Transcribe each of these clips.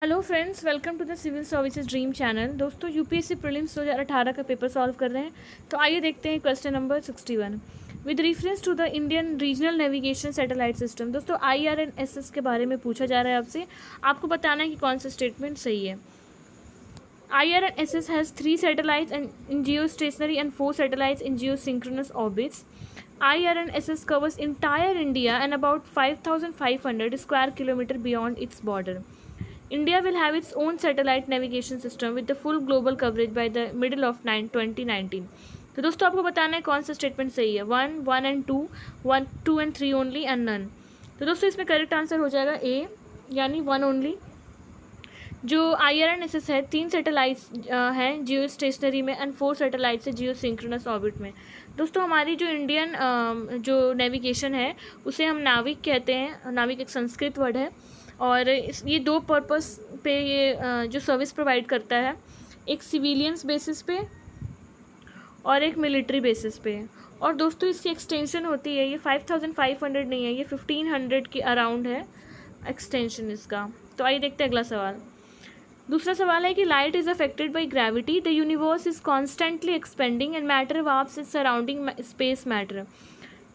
Hello friends, welcome to the civil services dream channel. दोस्तों, UPSC prelims 2018 का paper solve कर रहे हैं। तो आइए देखते हैं question number 61 with reference to the Indian regional navigation satellite system. दोस्तों, IRNSS के बारे में पूछा जा रहा है आपसे। आपको बताना है कि कौन सा स्टेटमेंट सही है। IRNSS has 3 satellites in geostationary and 4 satellites in geosynchronous orbits. IRNSS covers entire India and about 5,500 square kilometer beyond its border. India will have its own satellite navigation system with the full global coverage by the middle of 2019. तो दोस्तों, आपको बताना है कौन सा statement सही है। 1, 1 and 2, 1, 2 and 3 only and none. तो दोस्तों, इसमें करेक्ट आंसर हो जाएगा ए, यानी 1 ओनली। जो IRNSS है, 3 सैटेलाइट्स हैं जियो स्टेशनरी में एंड 4 सैटेलाइट्स है जियो सिंक्रोनस ऑर्बिट में। दोस्तों, हमारी जो इंडियन जो नेविगेशन है उसे हम नाविक कहते हैं। नाविक एक संस्कृत वर्ड है और ये 2 पर्पस पे ये जो सर्विस प्रोवाइड करता है, एक सिविलियंस बेसिस पे और एक मिलिट्री बेसिस पे। और दोस्तों, इसकी एक्सटेंशन होती है, ये 5,500 नहीं है, ये 1,500 के अराउंड है एक्सटेंशन इसका। तो आइए देखते हैं अगला सवाल। दूसरा सवाल है कि light is affected by gravity, the universe is constantly expanding and matter warps is surrounding space matter.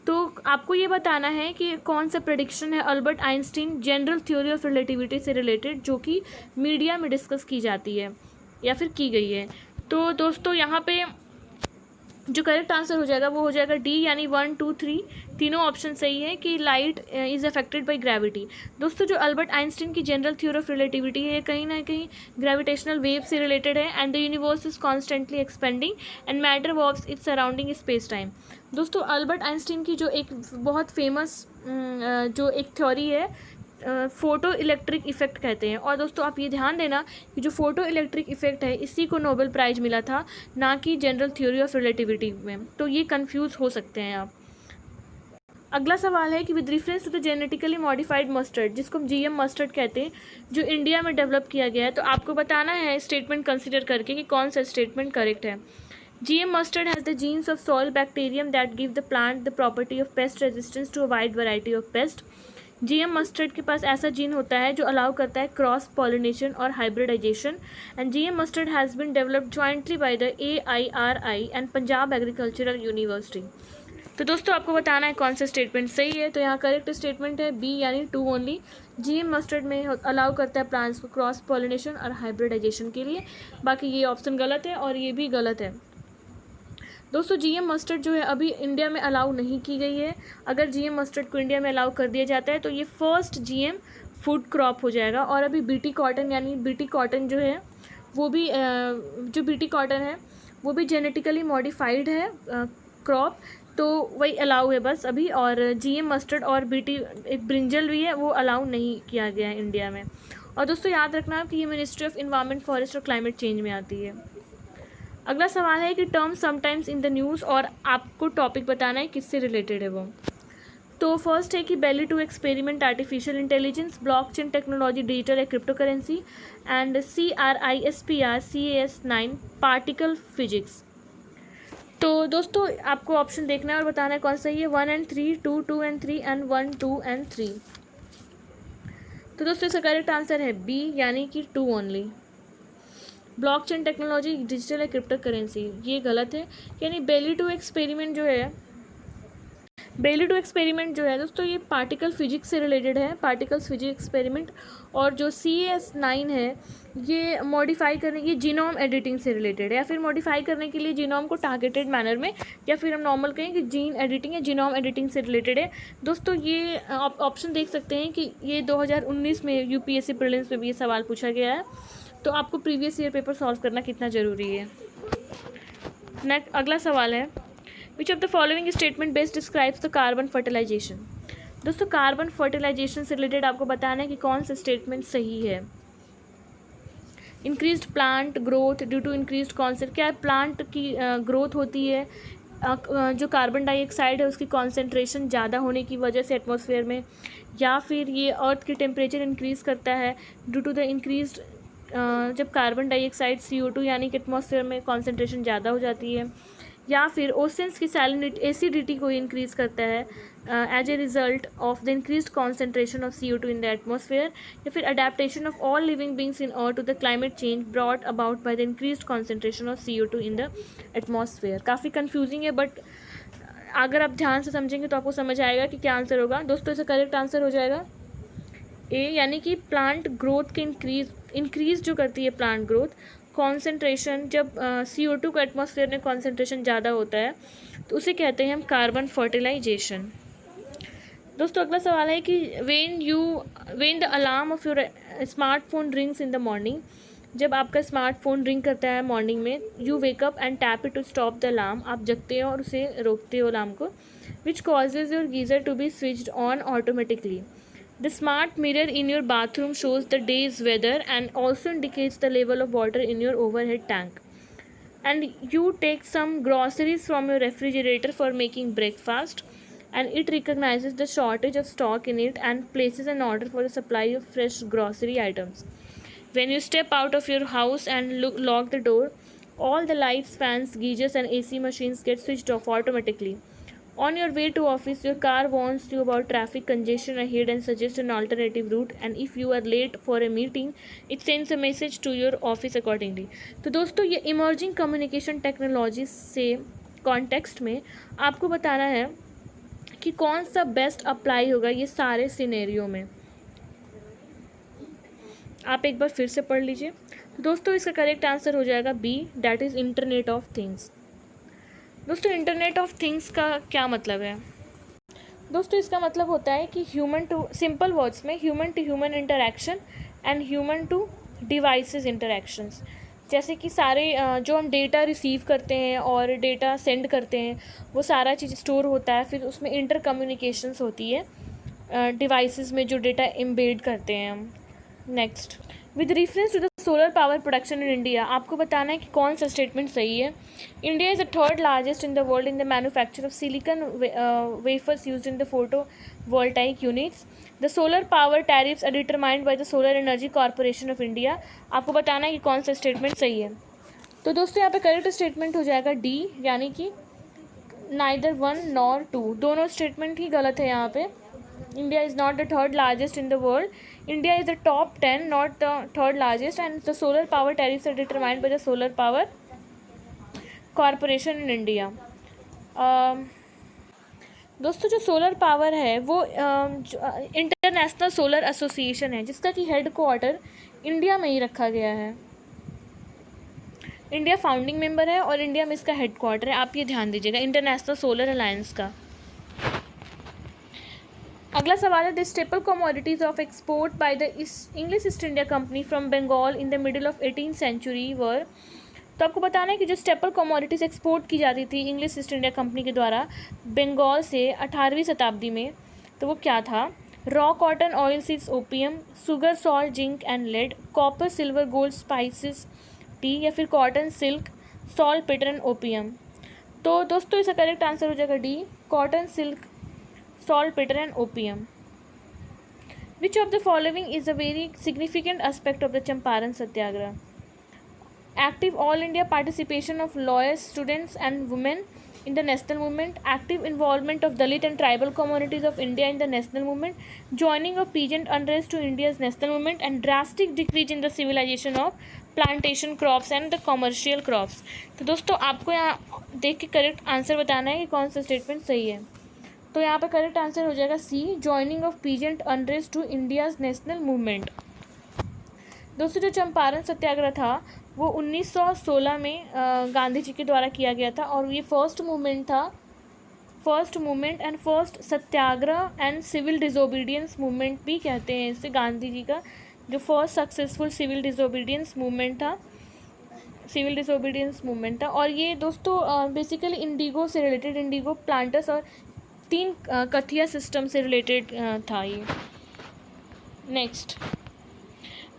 तो आपको ये बताना है कि कौन सा प्रेडिक्शन है Albert Einstein general theory of relativity से रिलेटेड, जो कि मीडिया में डिस्कस की जाती है या फिर की गई है। तो दोस्तों, यहाँ पे जो करेक्ट आंसर हो जाएगा वो हो जाएगा डी, यानी 1, 2, 3 तीनों ऑप्शन सही है कि light is affected by gravity. दोस्तों, जो अल्बर्ट आइंस्टीन की जनरल थ्योरी ऑफ रिलेटिविटी है, कहीं ना कहीं ग्रेविटेशनल वेव से रिलेटेड है। And the universe is constantly expanding and matter warps its surrounding space time. दोस्तों, अल्बर्ट आइंस्टीन की जो एक बहुत फेमस जो एक थ्योरी है, फ़ोटो इलेक्ट्रिक इफ़ेक्ट कहते हैं। और दोस्तों, आप ये ध्यान देना कि जो फ़ोटो इलेक्ट्रिक इफ़ेक्ट है, इसी को नोबेल प्राइज़ मिला था, ना कि जनरल थ्योरी ऑफ रिलेटिविटी में। तो ये कंफ्यूज हो सकते हैं आप। अगला सवाल है कि with reference to the genetically modified mustard, जिसको हम GM मस्टर्ड कहते हैं, जो इंडिया में डेवलप किया गया है, तो आपको बताना है स्टेटमेंट कंसिडर करके कि कौन सा स्टेटमेंट करेक्ट है। GM mustard has the genes of soil bacterium that give the plant the property of pest resistance to a wide variety of pests. GM mustard के पास ऐसा जीन होता है जो अलाउ करता है क्रॉस पॉलिनेशन और hybridisation. And GM mustard has been developed jointly by the AIRI and Punjab agricultural university. तो दोस्तों, आपको बताना है कौन सा स्टेटमेंट सही है। तो यहाँ करेक्ट स्टेटमेंट है बी, यानी 2 ओनली। GM मस्टर्ड में अलाउ करता है प्लांट्स को क्रॉस पॉलिनेशन और हाइब्रिडाइजेशन के लिए। बाकी ये ऑप्शन गलत है और ये भी गलत है। दोस्तों, GM मस्टर्ड जो है अभी इंडिया में अलाउ नहीं की गई है। अगर GM मस्टर्ड को इंडिया में अलाउ कर दिया जाता है तो ये फर्स्ट GM फूड क्रॉप हो जाएगा। और अभी BT कॉटन, यानी BT कॉटन जो है वो भी जो BT कॉटन है वो भी जेनेटिकली मॉडिफाइड है क्रॉप, तो वही अलाउ है बस अभी। और GM मस्टर्ड और BT एक ब्रिंजल भी है, वो अलाउ नहीं किया गया है इंडिया में। और दोस्तों, याद रखना कि ये मिनिस्ट्री ऑफ इन्वायरमेंट, फॉरेस्ट और क्लाइमेट चेंज में आती है। अगला सवाल है कि term sometimes in the news, और आपको टॉपिक बताना है किससे रिलेटेड है वो। तो फर्स्ट है कि Belle 2 experiment, artificial intelligence, blockchain technology, digital या crypto currency, and CRISPR CAS9 particle physics. तो दोस्तों, आपको ऑप्शन देखना है और बताना है कौन सही है। 1 and 3, 2, 2 and 3 एंड 1, 2 and 3। तो दोस्तों, इसका करेक्ट आंसर है बी, यानी कि 2 ओनली। ब्लॉकचेन टेक्नोलॉजी, डिजिटल या क्रिप्टो करेंसी, ये गलत है। यानी बेली 2 एक्सपेरिमेंट जो है दोस्तों, ये पार्टिकल फिजिक्स से रिलेटेड है, पार्टिकल्स फिजिक्स एक्सपेरिमेंट। और जो CAS9 है, ये मॉडिफाई करने, ये जीनोम एडिटिंग से रिलेटेड है, या फिर मॉडिफाई करने के लिए जीनोम को टारगेटेड मैनर में, या फिर हम नॉर्मल कहें कि जीन एडिटिंग या जीनोम एडिटिंग से रिलेटेड है। दोस्तों, ये आप ऑप्शन देख सकते हैं कि ये 2019 में UPSC प्रीलिम्स में भी ये सवाल पूछा गया है। तो आपको प्रीवियस ईयर पेपर सॉल्व करना कितना ज़रूरी है। नेक्स्ट अगला सवाल है, which of the following statement best describes the carbon fertilisation. दोस्तों, कार्बन फर्टिलाइजेशन से रिलेटेड आपको बताना है कि कौन सा स्टेटमेंट सही है। Increased plant growth due to increased consent, क्या प्लांट की ग्रोथ होती है जो कार्बन डाइऑक्साइड है उसकी कॉन्सेंट्रेशन ज़्यादा होने की वजह से एटमॉस्फेयर में, या फिर ये अर्थ की टेम्परेचर इंक्रीज़ करता है ड्यू टू द इंक्रीज्ड जब कार्बन डाइऑक्साइड CO2 यानी कि एटमॉस्फेयर में कॉन्सेंट्रेशन ज़्यादा हो जाती है, या फिर ओशंस की सैलिनिटी एसिडिटी को इंक्रीज़ करता है as a result of the increase concentration of CO2 in the atmosphere, या फिर adaptation of all living beings in earth to the climate change brought about by the increase concentration of CO2 in the atmosphere. काफ़ी confusing है, but अगर आप ध्यान से समझेंगे तो आपको समझ आएगा कि क्या आंसर होगा। दोस्तों इसका करेक्ट आंसर हो जाएगा ए, यानी कि प्लांट ग्रोथ के इंक्रीज जो करती है प्लांट ग्रोथ कॉन्सेंट्रेशन। जब CO2 का एटमॉस्फेयर में कॉन्सेंट्रेशन ज़्यादा होता है तो उसे कहते हैं हम कार्बन फर्टिलाइजेशन। दोस्तों अगला सवाल है कि when the alarm of your smartphone rings in the morning, जब आपका स्मार्टफोन रिंग करता है मॉर्निंग में, you wake up and tap it to stop the alarm, आप जगते हो और उसे रोकते हो अलार्म को, which causes your geyser to be switched on automatically. The smart mirror in your bathroom shows the day's weather and also indicates the level of water in your overhead tank. And you take some groceries from your refrigerator for making breakfast, and it recognizes the shortage of stock in it and places an order for the supply of fresh grocery items. When you step out of your house and lock the door, all the lights, fans, geysers and AC machines get switched off automatically. On your way to office, your car warns you about traffic congestion ahead and suggests an alternative route. And if you are late for a meeting, it sends a message to your office accordingly. तो दोस्तों ये emerging communication technology से context में आपको बताना है कि कौन सा बेस्ट अप्लाई होगा ये सारे सिनेरियो में। आप एक बार फिर से पढ़ लीजिए। तो दोस्तों इसका करेक्ट आंसर हो जाएगा B, that is internet of things. दोस्तों इंटरनेट ऑफ थिंग्स का क्या मतलब है? दोस्तों इसका मतलब होता है कि ह्यूमन टू, सिंपल वर्ड्स में, human to human interaction and human to devices interactions. जैसे कि सारे जो हम डेटा रिसीव करते हैं और डेटा सेंड करते हैं वो सारा चीज़ स्टोर होता है, फिर उसमें इंटर कम्युनिकेशंस होती है डिवाइसेस में जो डेटा एम्बेड करते हैं हम। Next, with reference to the solar power production in India, आपको बताना है कि कौन सा स्टेटमेंट सही है। India is the third largest in the world in the manufacture of silicon wafers used in the photovoltaic units. The solar power tariffs are determined by the solar energy corporation of India. आपको बताना है कि कौन सा statement सही है। तो दोस्तों यहाँ पे करेक्ट स्टेटमेंट हो जाएगा डी, यानी कि नाइदर 1 नॉर 2, दोनों स्टेटमेंट ही गलत है यहाँ पे। India is not the third largest in the world. India is the top 10, not the third largest, and the solar power tariffs are determined by the Solar Power Corporation in India. दोस्तों जो solar power है वो international solar association है जिसका कि head quarter India में ही रखा गया है। इंडिया फाउंडिंग मेंबर है और इंडिया में इसका हेड क्वार्टर है, आप ये ध्यान दीजिएगा, इंटरनेशनल सोलर अलायंस का। अगला सवाल है, the staple commodities of export by the English East India Company from Bengal in the middle of 18th century were. तो आपको बताना है कि जो स्टेपल कमोडिटीज़ एक्सपोर्ट की जाती थी इंग्लिश ईस्ट इंडिया कंपनी के द्वारा बंगाल से 18वीं शताब्दी में, तो वो क्या था? Raw cotton, oil seeds, opium, sugar, salt, zinc and lead, copper, silver, gold, spices, tea, या फिर cotton, silk, saltpetre and opium. तो दोस्तों इसका करेक्ट आंसर हो जाएगा D, cotton, silk, salt, peter and opium. Which of the following is a very significant aspect of the Champaran Satyagraha? Active all India participation of lawyers, students and women in the national movement, active involvement of Dalit and tribal communities of India in the national movement, joining of peasant unrest to India's national movement, and drastic decrease in the civilization of plantation crops and the commercial crops. तो दोस्तों आपको यहाँ देख के correct answer बताना है कि कौन सा स्टेटमेंट सही है। तो यहाँ पे करेक्ट आंसर हो जाएगा C, joining of peasant unrest to India's national movement. दोस्तों जो चंपारण सत्याग्रह था वो 1916 में गांधी जी के द्वारा किया गया था और ये फर्स्ट मूवमेंट था, first movement and first satyagraha and civil disobedience movement भी कहते हैं इसे। गांधी जी का जो first successful civil disobedience movement था, और ये दोस्तों बेसिकली इंडिगो से रिलेटेड, इंडिगो प्लांटर्स और 3 कथिया सिस्टम से रिलेटेड था ये। Next,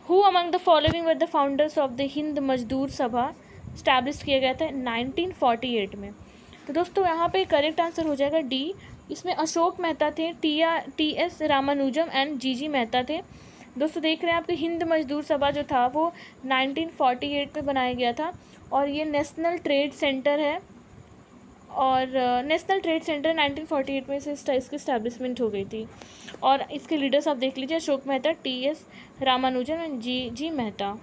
who among the following were the founders of the Hind Mazdoor Sabha, establish किया गया था 1948 में। तो दोस्तों यहाँ पे करेक्ट आंसर हो जाएगा डी, इसमें अशोक मेहता थे, TS Ramanujan and GG Mehta थे। दोस्तों देख रहे हैं आपके हिंद मजदूर सभा जो था वो 1948 में बनाया गया था और ये नेशनल ट्रेड सेंटर है और नेशनल ट्रेड सेंटर 1948 में इसकी इस्टेब्लिशमेंट हो गई थी। और इसके लीडर्स आप देख लीजिए, Ashok Mehta, T S. Ramanujan and G Mehta.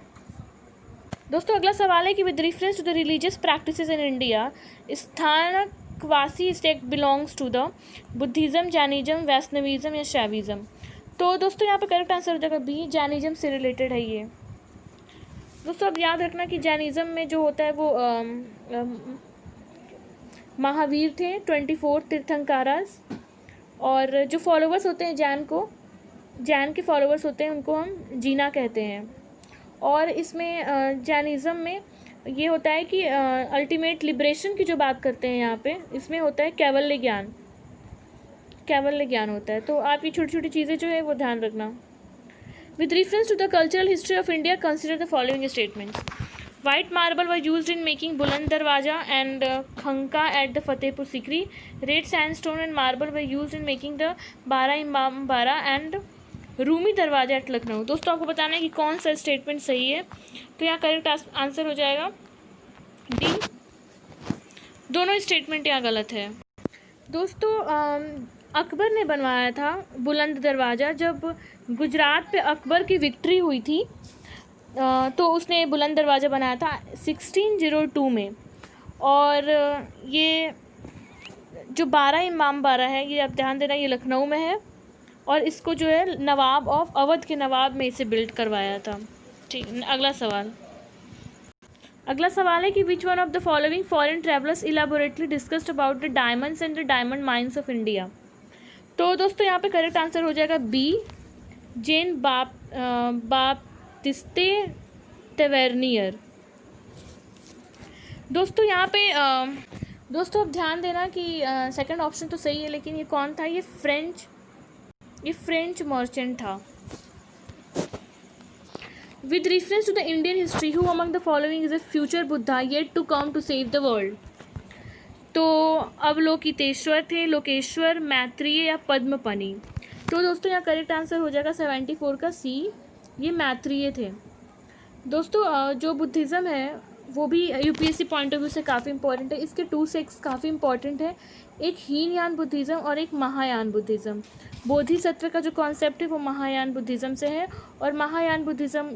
दोस्तों अगला सवाल है कि with reference to the religious practices in India, Sthanakvasi state belongs to the Buddhism, Jainism, Vaishnavism या शैविज्म। तो दोस्तों यहाँ पे करेक्ट आंसर हो जाएगा बी, जैनिज्म से रिलेटेड है ये। दोस्तों अब याद रखना कि जैनिज्म में जो होता है वो महावीर थे, 24 तीर्थंकारास, और जो फॉलोवर्स होते हैं जैन के फॉलोवर्स होते हैं उनको हम जीना कहते हैं। और इसमें जैनिज़्म में ये होता है कि अल्टीमेट लिबरेशन की जो बात करते हैं यहाँ पे, इसमें होता है कैवल्य ज्ञान होता है। तो आप ये छोटी छोटी चीज़ें जो है वो ध्यान रखना। With reference to the cultural history of India, consider the following statements. White marble were used in making Buland Darwaza and Khanqah at the Fatehpur Sikri. Red sandstone and marble were used in making the Bara इमाम बारा एंड रूमी दरवाजा eight Lucknow. दोस्तों आपको बताना है कि कौन सा स्टेटमेंट सही है। तो यहाँ करेक्ट आंसर हो जाएगा डी, दोनों स्टेटमेंट यहाँ गलत है। दोस्तों अकबर ने बनवाया था बुलंद दरवाज़ा। जब गुजरात पे अकबर की विक्ट्री हुई थी तो उसने बुलंद दरवाज़ा बनाया था 1602 में। और ये जो 12 इमाम बारा है, ये आप ध्यान देना, ये लखनऊ में है। और इसको जो है नवाब ऑफ अवध के नवाब में इसे बिल्ड करवाया था। ठीक, अगला सवाल है कि which one of the following foreign travellers elaborately discussed about the diamonds and the diamond mines of India. तो दोस्तों यहाँ पे करेक्ट आंसर हो जाएगा बी, जेन बाप्तिस्ते टेवेर्नियर। दोस्तों यहाँ पे दोस्तों अब ध्यान देना कि सेकंड ऑप्शन तो सही है, लेकिन ये कौन था? ये फ्रेंच मर्चेंट था। With reference to the Indian history, who among the following is a future Buddha yet to come to save the world. तो अवलोकितेश्वर थे, लोकेश्वर, मैत्रेय या पद्मपनि। तो दोस्तों यहाँ करेक्ट आंसर हो जाएगा 74 का सी, ये मैत्रेय थे। दोस्तों जो बुद्धिज़्म है वो भी यूपीएससी पॉइंट ऑफ व्यू से काफ़ी इंपॉर्टेंट है। इसके 2 सेक्ट्स काफ़ी इंपॉर्टेंट है, एक हीनयान बुद्धिज़्म और एक महायान बुद्धिज़्म। बोधिसत्व का जो कॉन्सेप्ट है वो महायान बुद्धिज़्म से है, और महायान बुद्धिज़्म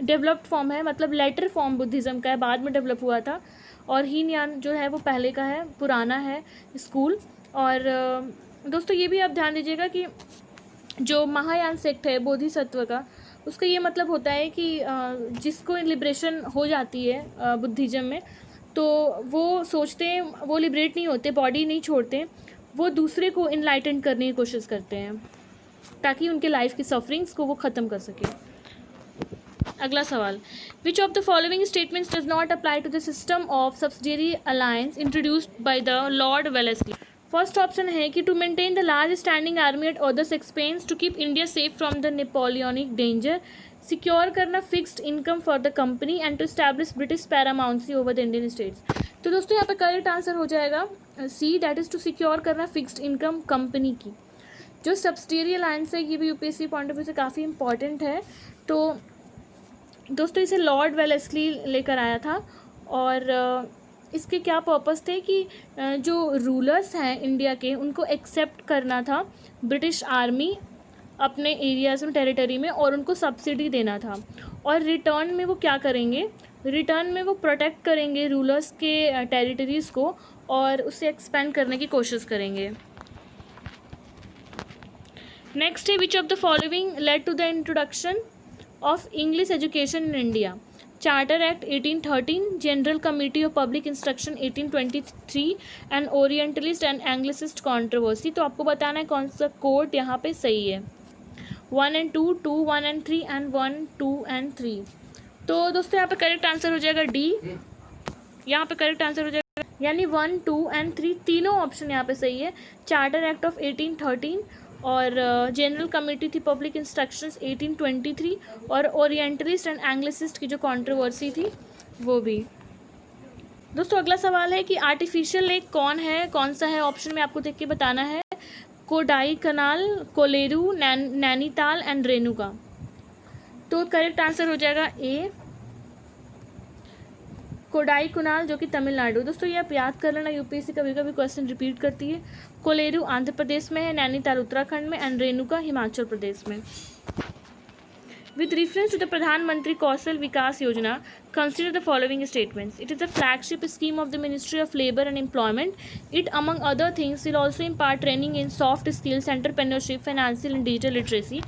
डेवलप्ड फॉर्म है, मतलब लेटर फॉर्म बुद्धिज़्म का है, बाद में डेवलप हुआ था। और हीनयान जो है वो पहले का है, पुराना है स्कूल। और दोस्तों ये भी आप ध्यान दीजिएगा कि जो महायान सेक्ट है बोधिसत्व का, उसका ये मतलब होता है कि जिसको लिबरेशन हो जाती है बुद्धिज़्म में, तो वो सोचते हैं, वो लिबरेट नहीं होते, बॉडी नहीं छोड़ते, वो दूसरे को इनलाइटन करने की कोशिश करते हैं ताकि उनके लाइफ की सफरिंग्स को वो ख़त्म कर सके। अगला सवाल, which of the following statements does not apply to the system of subsidiary alliance introduced by the Lord Wellesley. First option है कि to maintain the large standing army at others expense, to keep India safe from the Napoleonic danger, secure करना fixed income for the company and to establish British paramountcy over the Indian states. तो दोस्तों यहाँ पे correct answer हो जाएगा C, that is to secure करना fixed income company की। जो सब्सिडियरी अलायंस है ये भी यूपीएससी पॉइंट ऑफ व्यू से काफ़ी इंपॉर्टेंट है। तो दोस्तों इसे लॉर्ड वेलेस्ली लेकर आया था, और इसके क्या पर्पस थे कि जो रूलर्स हैं इंडिया के, उनको एक्सेप्ट करना था ब्रिटिश आर्मी अपने एरियाज़ में, टेरिटरी में, और उनको सब्सिडी देना था। और रिटर्न में वो क्या करेंगे? रिटर्न में वो प्रोटेक्ट करेंगे रूलर्स के टेरिटरीज़ को और उसे एक्सपेंड करने की कोशिश करेंगे। नेक्स्ट है, which of the following led to the introduction of English education in India? Charter act 1813, general committee of public instruction 1823 and orientalist and Anglicist controversy. तो आपको बताना है कौन सा कोड यहाँ पे सही है। 1 and 2, 2, 1 and 3 एंड 1, 2 and 3। तो दोस्तों यहाँ पे करेक्ट आंसर हो जाएगा डी, यहाँ पे करेक्ट आंसर हो जाएगा, यानी 1, 2 and 3 तीनों ऑप्शन यहाँ पे सही है। चार्टर एक्ट ऑफ 1813 और जनरल कमेटी थी पब्लिक इंस्ट्रक्शंस 1823 और ओरिएंटलिस्ट एंड एंग्लिसिस्ट की जो कंट्रोवर्सी थी वो भी। दोस्तों अगला सवाल है कि आर्टिफिशियल लेक कौन है, कौन सा है? ऑप्शन में आपको देख के बताना है। कोडाई कनाल, कोलेरू, नैनीताल एंड रेणुका। तो करेक्ट आंसर हो जाएगा ए, कोडाई कुनाल जो कि तमिलनाडु। दोस्तों ये आप याद कर लेना, यूपीएससी कभी कभी क्वेश्चन रिपीट करती है। कोलेरू आंध्र प्रदेश में है, नैनीताल उत्तराखंड में, एंड रेणुका हिमाचल प्रदेश में। With reference to the Pradhan Mantri Kaushal Vikas Yojana, consider the following statements. It is a flagship scheme of the Ministry of Labour and Employment. It, among other things, will also impart training in soft skills, entrepreneurship, financial and digital literacy.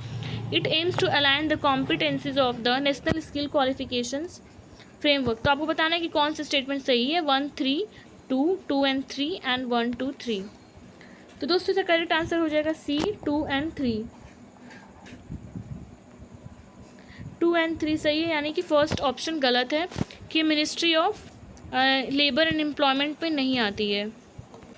It aims to align the competencies of the National Skill Qualifications Framework. तो आपको बताना है कि कौन सा statement सही है, 1, 3, 2, 2 and 3 and 1, 2, 3। तो दोस्तों इसका करेक्ट आंसर हो जाएगा C, 2 and 3। 2 and 3 सही है, यानी कि फर्स्ट ऑप्शन गलत है कि ministry of labour and employment पे नहीं आती है।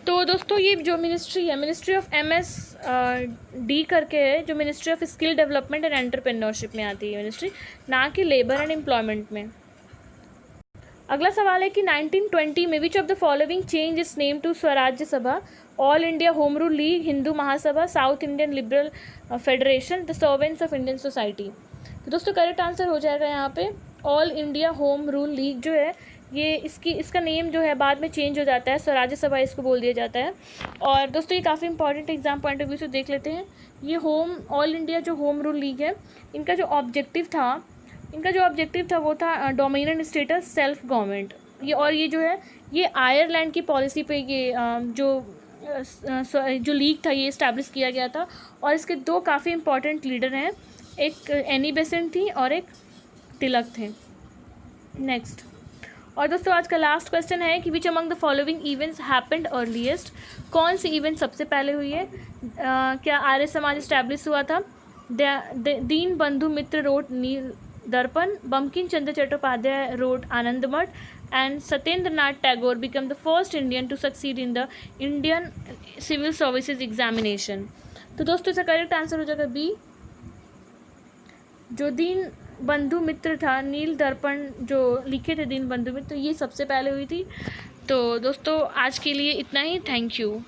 तो दोस्तों ये जो मिनिस्ट्री है, मिनिस्ट्री ऑफ MSD करके है, जो ministry of skill development and entrepreneurship में आती है मिनिस्ट्री, ना कि लेबर एंड एम्प्लॉयमेंट में। अगला सवाल है कि 1920 में which of the following change is name to Swarajya Sabha, all India home rule league, Hindu Mahasabha, south Indian liberal federation, the servants of Indian society. तो दोस्तों करेक्ट आंसर हो जाएगा यहाँ पे all India home rule league जो है, ये इसका नेम जो है बाद में चेंज हो जाता है, स्वराज्य सभा इसको बोल दिया जाता है। और दोस्तों ये काफ़ी important exam point of view से देख लेते हैं। ये ऑल इंडिया जो होम रूल लीग है, इनका जो ऑब्जेक्टिव था वो था डोमिनियन स्टेटस, सेल्फ गवर्नमेंट। ये जो है ये आयरलैंड की पॉलिसी पे ये जो लीग था ये इस्टेब्लिश किया गया था। और इसके दो काफ़ी इंपॉर्टेंट लीडर हैं, एक एनी बेसेंट थी और एक तिलक थे। नेक्स्ट, और दोस्तों आज का लास्ट क्वेश्चन है कि which among the following events happened earliest, कौन सी इवेंट सबसे पहले हुई है। क्या आर्य समाज इस्टेब्लिश हुआ था, दीन बंधु मित्र wrote Neel Darpan, Bankim Chandra Chattopadhyay wrote Anand Math, and Satyendra Nath Tagore became the first Indian to succeed in the Indian civil services examination. तो दोस्तों इसका करेक्ट आंसर हो जाएगा बी, जो दीन बंधु मित्र था, नील दर्पण जो लिखे थे दीन बंधु मित्र, ये सबसे पहले हुई थी। तो दोस्तों आज के लिए इतना ही, थैंक यू।